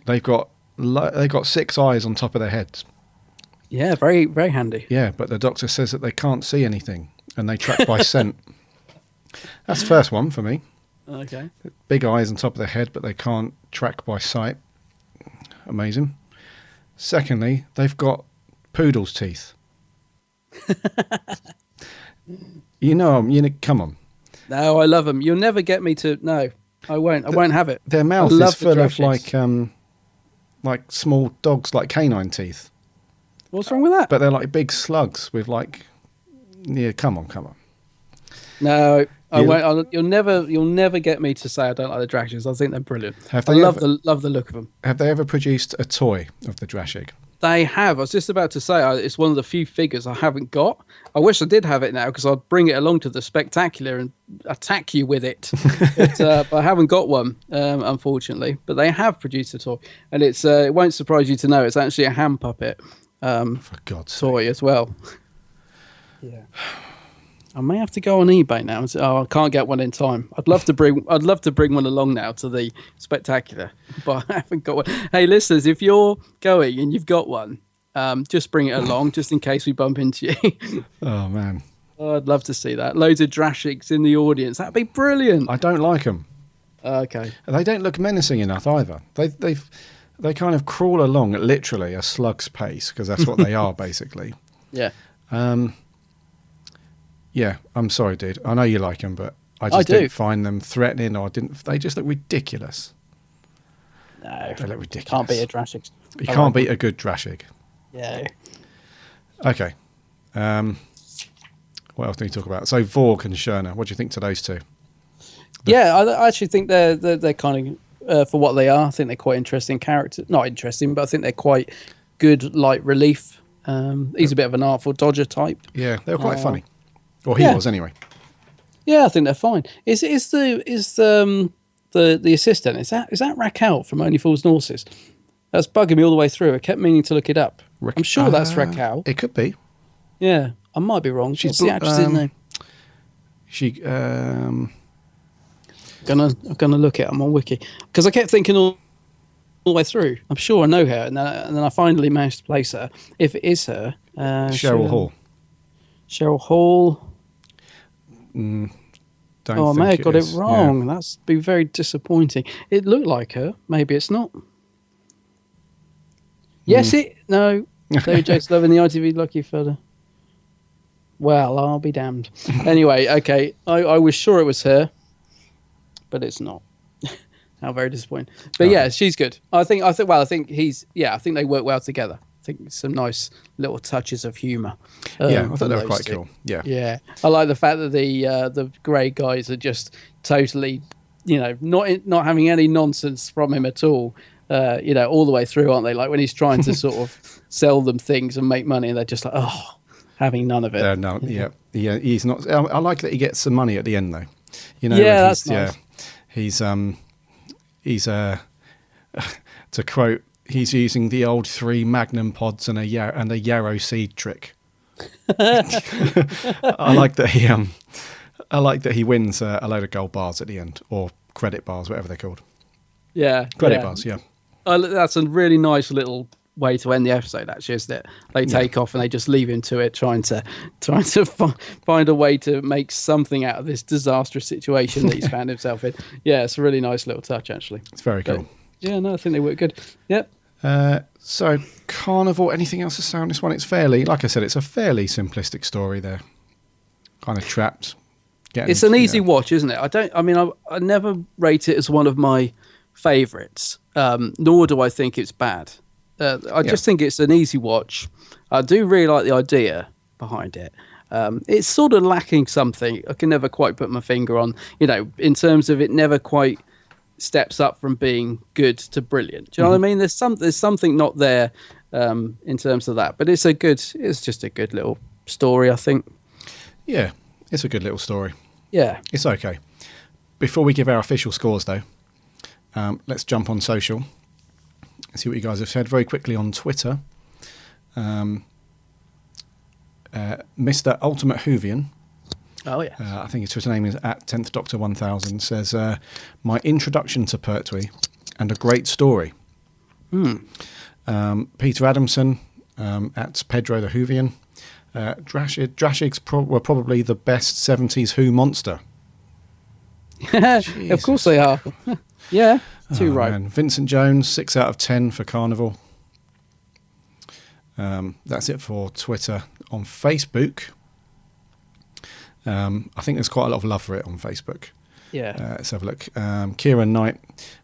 they've got 6 eyes on top of their heads. Yeah, very, very handy. Yeah, but the Doctor says that they can't see anything and they track by scent. That's the first one for me. Okay. Big eyes on top of their head, but they can't track by sight. Amazing. Secondly, they've got poodle's teeth. Come on. No, I love them. You'll never get me to. No, I won't. I won't have it. Their mouth is full of like small dogs, like canine teeth. What's wrong with that? But they're like big slugs with like. Yeah, come on. No, I won't. You'll never get me to say I don't like the Drashigs. I think they're brilliant. I love the look of them. Have they ever produced a toy of the Drashig? They have. I was just about to say it's one of the few figures I haven't got. I wish I did have it now because I'd bring it along to the Spectacular and attack you with it. But I haven't got one, unfortunately. But they have produced a toy, and it won't surprise you to know it's actually a hand puppet for God's toy sake. as well. Yeah. I may have to go on eBay now and say, I can't get one in time. I'd love to bring one along now to the Spectacular, but I haven't got one. Hey, listeners, if you're going and you've got one, just bring it along, just in case we bump into you. Oh man, I'd love to see that. Loads of Drashigs in the audience. That'd be brilliant. I don't like them. Okay. And they don't look menacing enough either. They kind of crawl along at literally a slug's pace, because that's what they are basically. Yeah. Yeah, I'm sorry, dude. I know you like them, but I I just do. didn't find them threatening, or didn't. They just look ridiculous. No. They look ridiculous. Can't beat a Drashig. You can't beat a good Drashig. Yeah. Okay. What else do we talk about? So Vorg and Scherner. What do you think to those two? Yeah, I actually think they're kind of for what they are. I think they're quite interesting characters. Not interesting, but I think they're quite good light relief. He's a bit of an artful dodger type. Yeah, they were quite funny. Or he was anyway. Yeah, I think they're fine. Is the assistant? Is that Raquel from Only Fools and Horses? That's bugging me all the way through. I kept meaning to look it up. I'm sure that's Raquel. It could be. Yeah, I might be wrong. She's What's the actress's name? She. I'm gonna look it up on Wiki, because I kept thinking all the way through. I'm sure I know her, and then I finally managed to place her. If it is her, Cheryl Hall. Cheryl Hall. Don't I think may have got it is. wrong. Yeah. That's be very disappointing. It looked like her. Maybe it's not. Yes, no. David Jason Love in the ITV Lucky Fella. Well, I'll be damned. Anyway, okay. I was sure it was her, but it's not. How very disappointing. But yeah, she's good. I think he's. Yeah, I think they work well together. I think some nice little touches of humour. Yeah, I thought they were quite cool. Yeah. Yeah, I like the fact that the grey guys are just totally, not having any nonsense from him at all. All the way through, aren't they? Like when he's trying to sort of sell them things and make money, and they're just like, having none of it. No, yeah, he's not. I like that he gets some money at the end, though. That's nice. Yeah, he's to quote, he's using the old 3 Magnum pods and a yarrow seed trick. I like that he wins a load of gold bars at the end, or credit bars, whatever they're called. Yeah, credit bars. Yeah. That's a really nice little way to end the episode, actually, isn't it? They take off and they just leave him to it, trying to find a way to make something out of this disastrous situation that he's found himself in. Yeah, it's a really nice little touch, actually. It's very cool. Yeah, no, I think they work good. Yep. So Carnival, anything else to say on this one? It's fairly, like I said, it's a fairly simplistic story. They're kind of trapped. It's an easy watch, isn't it? I never rate it as one of my favourites, nor do I think it's bad. I just think it's an easy watch. I do really like the idea behind it. It's sort of lacking something. I can never quite put my finger on, in terms of it never quite steps up from being good to brilliant. Do you know what I mean? There's something not there in terms of that, but it's just a good little story, I think. Yeah, it's a good little story. Yeah. It's okay. Before we give our official scores, though, let's jump on social and see what you guys have said very quickly on Twitter. Mr. Ultimate Whovian, oh yeah, I think his Twitter name is at 10th Doctor 1000, says, my introduction to Pertwee and a great story. Peter Adamson, at Pedro the Whovian, Drashigs were probably the best 70s Who monster. Of course they are. Yeah, too right. Man. Vincent Jones, 6 out of 10 for Carnival. That's it for Twitter. On Facebook, I think there's quite a lot of love for it on Facebook. Yeah. Let's have a look. Kieran Knight,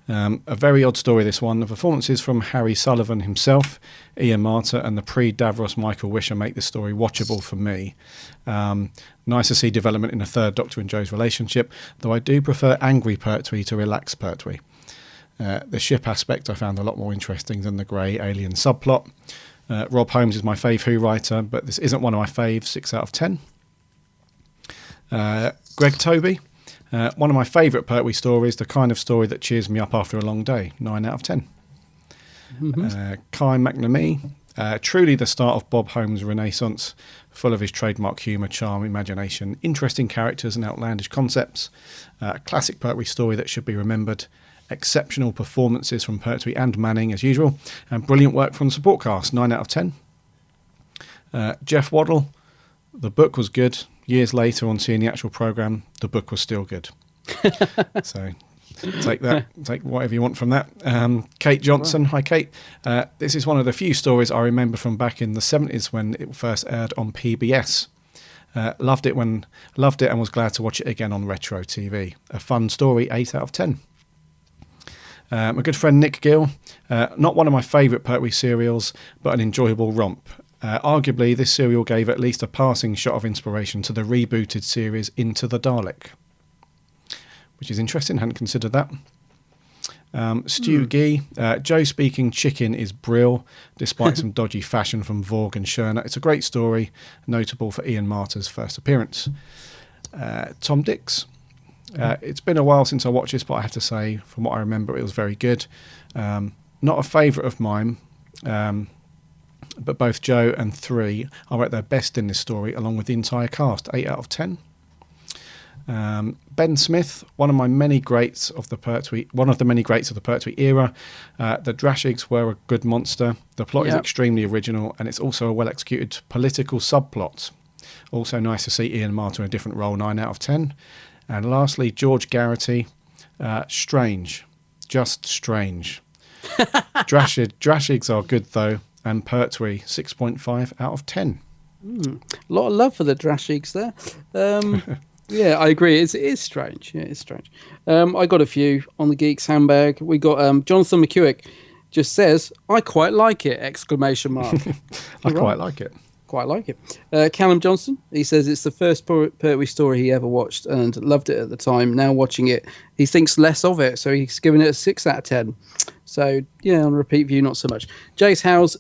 a very odd story, this one. The performances from Harry Sullivan himself, Ian Marta, and the pre-Davros Michael Wisher make this story watchable for me. Nice to see development in the third Doctor and Joe's relationship, though I do prefer angry Pertwee to relaxed Pertwee. The ship aspect I found a lot more interesting than the grey alien subplot. Rob Holmes is my fave Who writer, but this isn't one of my faves, 6 out of 10. Greg Toby, one of my favourite Pertwee stories, the kind of story that cheers me up after a long day, 9 out of 10. Kai McNamee, truly the start of Bob Holmes' renaissance, full of his trademark humour, charm, imagination, interesting characters and outlandish concepts. Classic Pertwee story that should be remembered. Exceptional performances from Pertwee and Manning as usual, and brilliant work from the support cast, 9 out of 10. Jeff Waddle, the book was good. Years later, on seeing the actual programme, the book was still good. So Take that. Take whatever you want from that. Kate Johnson. Hi, Kate. This is one of the few stories I remember from back in the 70s when it first aired on PBS. Loved it and was glad to watch it again on retro TV. A fun story, 8 out of 10. My good friend Nick Gill. Not one of my favourite Pertwee serials, but an enjoyable romp. Arguably, this serial gave at least a passing shot of inspiration to the rebooted series Into the Dalek, which is interesting. Hadn't considered that. Stu Gee, Joe speaking chicken is brill, despite some dodgy fashion from Vorg and Scherner. It's a great story, notable for Ian Marter's first appearance. Tom Dix, it's been a while since I watched this, but I have to say, from what I remember, it was very good. Not a favourite of mine, but both Joe and 3 are at their best in this story, along with the entire cast. 8 out of 10. Ben Smith, one of the many greats of the Pertwee era. The Drashigs were a good monster. The plot is extremely original, and it's also a well-executed political subplot. Also nice to see Ian Marter in a different role. 9 out of 10. And lastly, George Garrity, strange, just strange. Drashigs are good though, and Pertwee 6.5 out of 10. A lot of love for the Drashigs there. Yeah, I agree. It is strange. Yeah, it's strange. I got a few on the Geeks handbag. We got Jonathan McEwick just says, "I quite like it!" Exclamation mark. Quite like it. Quite like it. Callum Johnson, he says it's the first Pertwee story he ever watched and loved it at the time. Now watching it, he thinks less of it, so he's giving it a 6 out of 10. So yeah, on repeat view, not so much. Jace Howes,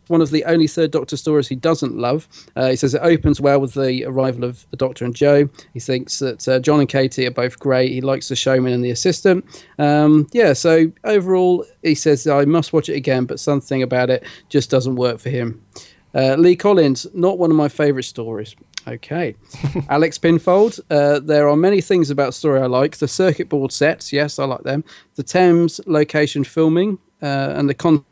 one of the only Third Doctor stories he doesn't love. He says it opens well with the arrival of the Doctor and Joe. He thinks that John and Katie are both great. He likes the showman and the assistant. So overall, he says I must watch it again, but something about it just doesn't work for him. Lee Collins, not one of my favourite stories. Okay. Alex Pinfold, there are many things about the story I like. The circuit board sets, yes, I like them. The Thames location filming and the concept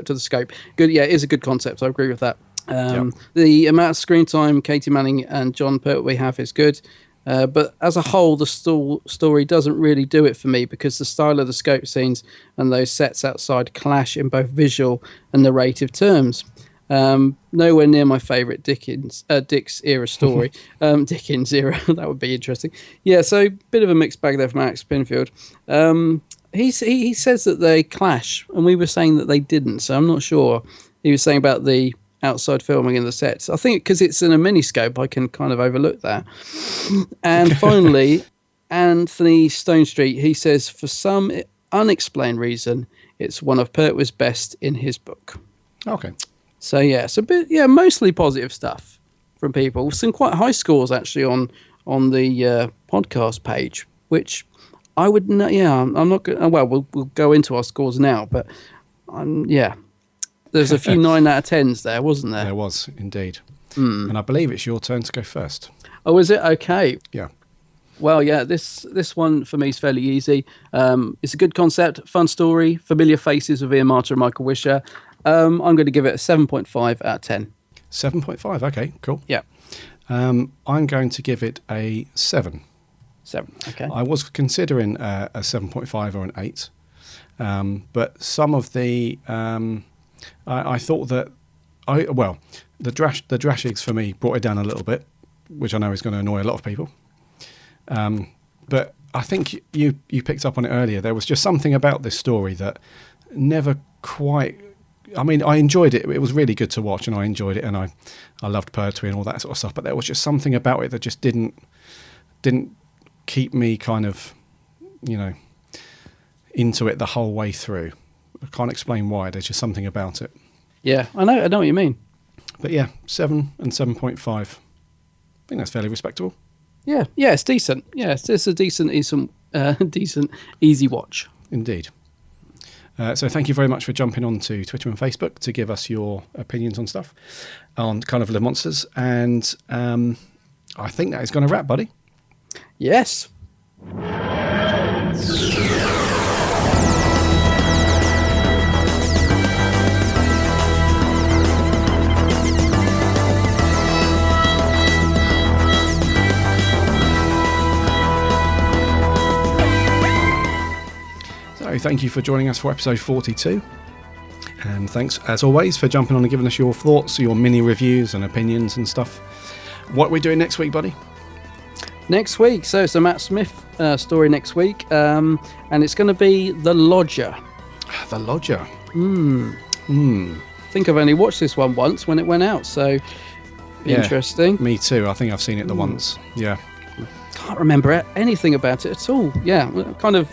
of the scope. Good, yeah, it is a good concept. I agree with that. The amount of screen time Katie Manning and John Pertwee have is good. But as a whole, the story doesn't really do it for me because the style of the scope scenes and those sets outside clash in both visual and narrative terms. Nowhere near my favourite Dickens era story. Dickens era, that would be interesting. Yeah, so bit of a mixed bag there from Alex Pinfield. He says that they clash, and we were saying that they didn't, so I'm not sure. He was saying about the outside filming in the sets. I think because it's in a miniscope, I can kind of overlook that. And finally, Anthony Stone Street, he says for some unexplained reason, it's one of Pertwee's best in his book. Okay. So yeah, it's a bit, mostly positive stuff from people. Some quite high scores actually on the podcast page, which I would not. Yeah, I'm not good. Well, we'll go into our scores now, but there's a few 9 out of 10s there, wasn't there? There was indeed, and I believe it's your turn to go first. Oh, is it? Okay. Yeah. Well, yeah, this one for me is fairly easy. It's a good concept, fun story, familiar faces of Ian Marter and Michael Wisher. I'm going to give it a 7.5 out of 10. 7.5, okay, cool. Yeah. I'm going to give it a 7. 7, okay. I was considering a 7.5 or an 8, but some of the... I thought that... the Drashigs for me brought it down a little bit, which I know is going to annoy a lot of people. But I think you picked up on it earlier. There was just something about this story that never quite... I mean, I enjoyed it. It was really good to watch, and I enjoyed it, and I loved Pertwee and all that sort of stuff. But there was just something about it that just didn't keep me kind of, into it the whole way through. I can't explain why. There's just something about it. Yeah, I know what you mean. But yeah, 7 and 7.5. I think that's fairly respectable. Yeah, it's decent. Yeah, it's a decent, easy watch. Indeed. So thank you very much for jumping on to Twitter and Facebook to give us your opinions on stuff, on Carnival of Monsters. And I think that is going to wrap, buddy. Yes. thank you for joining us for episode 42. And thanks, as always, for jumping on and giving us your thoughts, your mini reviews and opinions and stuff. What are we doing next week, buddy? Next week, so it's a Matt Smith story next week, and it's going to be The Lodger. The Lodger. I think I've only watched this one once when it went out, so interesting. Me too. I think I've seen it the once. Yeah. Can't remember anything about it at all. Yeah, kind of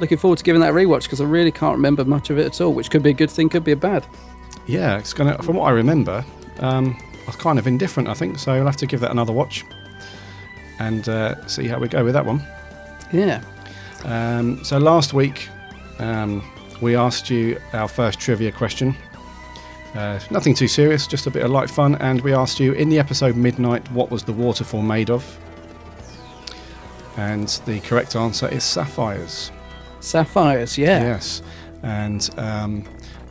looking forward to giving that a rewatch because I really can't remember much of it at all, which could be a good thing, could be a bad. Yeah, it's gonna. From what I remember, I was kind of indifferent, I think, so I'll have to give that another watch and see how we go with that one. Yeah. So last week we asked you our first trivia question. Nothing too serious, just a bit of light fun, and we asked you in the episode Midnight, what was the waterfall made of? And the correct answer is sapphires. Sapphires, yeah. Yes. And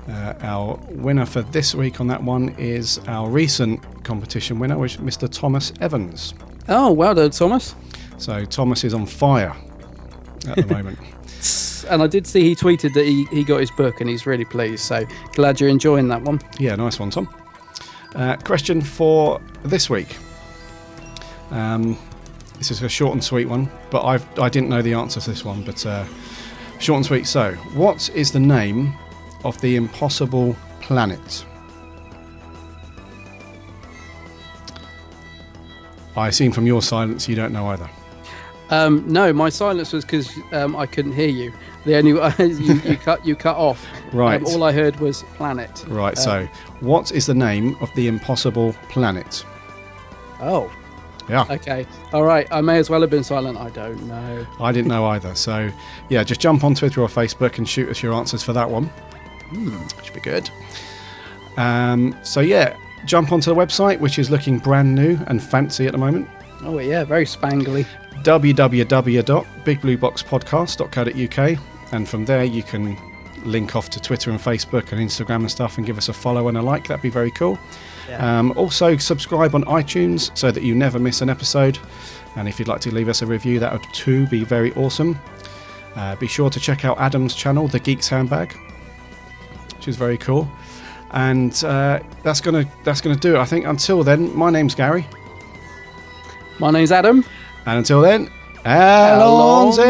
our winner for this week on that one is our recent competition winner, which is Mr. Thomas Evans. Oh, well done, Thomas. So Thomas is on fire at the moment. And I did see he tweeted that he got his book and he's really pleased. So glad you're enjoying that one. Yeah, nice one, Tom. Question for this week. This is a short and sweet one, but I didn't know the answer to this one, but short and sweet. So, what is the name of the impossible planet? I assume from your silence you don't know either. No, my silence was because I couldn't hear you. The only you cut off. Right. All I heard was planet. Right. So, what is the name of the impossible planet? Oh. Yeah. Okay. All right. I may as well have been silent. I don't know. I didn't know either. So, yeah, just jump on Twitter or Facebook and shoot us your answers for that one. Should be good. So, yeah, jump onto the website, which is looking brand new and fancy at the moment. Oh, yeah, very spangly. www.bigblueboxpodcast.co.uk, and from there you can link off to Twitter and Facebook and Instagram and stuff and give us a follow and a like. That'd be very cool. Yeah. Also subscribe on iTunes so that you never miss an episode, and if you'd like to leave us a review, that would too be very awesome. Be sure to check out Adam's channel, The Geek's Handbag, which is very cool. And that's gonna do it, I think. Until then, my name's Gary. My name's Adam. And until then, Alonzi!